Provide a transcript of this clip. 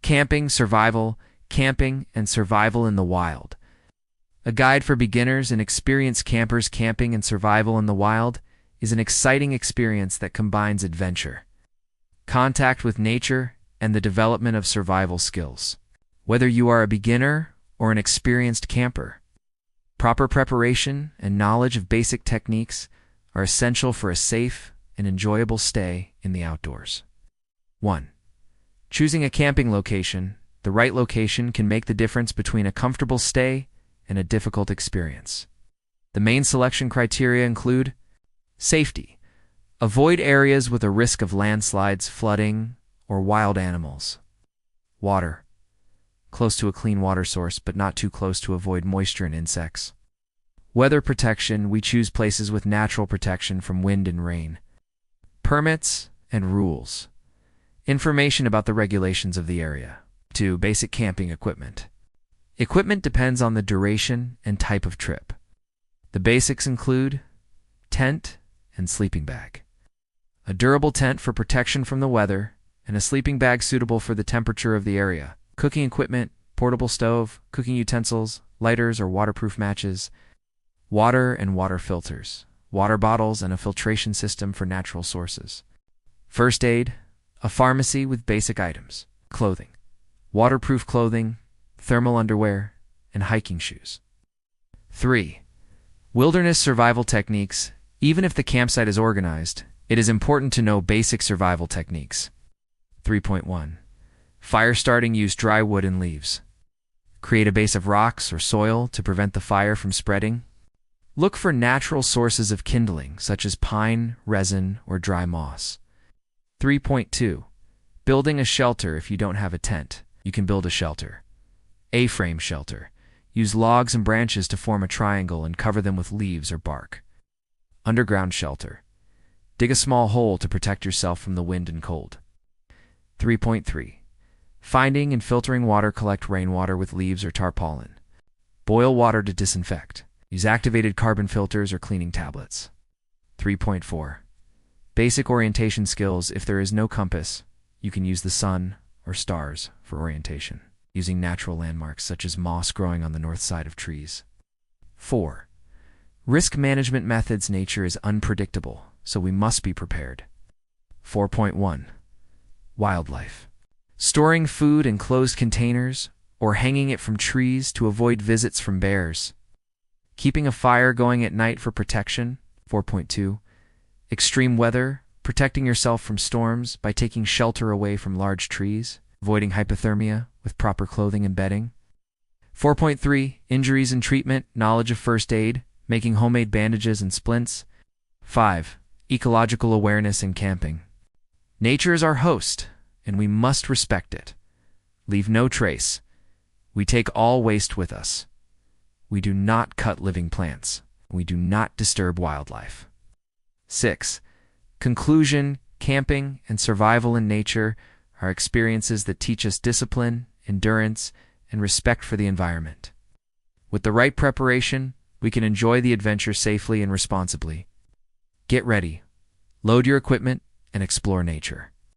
Camping, Survival, Camping and Survival in the Wild. A guide for beginners and experienced campers. Camping and survival in the wild is an exciting experience that combines adventure, contact with nature, and the development of survival skills. Whether you are a beginner or an experienced camper, proper preparation and knowledge of basic techniques are essential for a safe and enjoyable stay in the outdoors. 1. Choosing a camping location. The right location can make the difference between a comfortable stay and a difficult experience. The main selection criteria include safety. Avoid areas with a risk of landslides, flooding, or wild animals. Water. Close to a clean water source, but not too close to avoid moisture and insects. Weather protection. We choose places with natural protection from wind and rain. Permits and rules. Information about the regulations of the area. 2. Basic camping equipment. Equipment depends on the duration and type of trip. The basics include tent and sleeping bag, a durable tent for protection from the weather, and a sleeping bag suitable for the temperature of the area. Cooking equipment, portable stove, cooking utensils, lighters or waterproof matches, water and water filters, water bottles and a filtration system for natural sources. First aid, a pharmacy with basic items. Clothing, waterproof clothing, thermal underwear, and hiking shoes. 3. Wilderness survival techniques. Even if the campsite is organized, it is important to know basic survival techniques. 3.1. Fire starting. Use dry wood and leaves. Create a base of rocks or soil to prevent the fire from spreading. Look for natural sources of kindling, such as pine, resin, or dry moss. 3.2. Building a shelter. If you don't have a tent, you can build a shelter. A-frame shelter. Use logs and branches to form a triangle and cover them with leaves or bark. Underground shelter. Dig a small hole to protect yourself from the wind and cold. 3.3. Finding and filtering water. Collect rainwater with leaves or tarpaulin. Boil water to disinfect. Use activated carbon filters or cleaning tablets. 3.4. Basic orientation skills. If there is no compass, you can use the sun or stars for orientation, using natural landmarks such as moss growing on the north side of trees. 4. Risk management methods. Nature is unpredictable, so we must be prepared. 4.1. Wildlife. Storing food in closed containers or hanging it from trees to avoid visits from bears. Keeping a fire going at night for protection. 4.2. Extreme weather. Protecting yourself from storms by taking shelter away from large trees. Avoiding hypothermia with proper clothing and bedding. 4.3. Injuries and treatment. Knowledge of first aid. Making homemade bandages and splints. 5. Ecological awareness in camping. Nature is our host, and we must respect it. Leave no trace. We take all waste with us. We do not cut living plants. We do not disturb wildlife. 6. Conclusion. Camping and survival in nature are experiences that teach us discipline, endurance, and respect for the environment. With the right preparation, we can enjoy the adventure safely and responsibly. Get ready, load your equipment, and explore nature.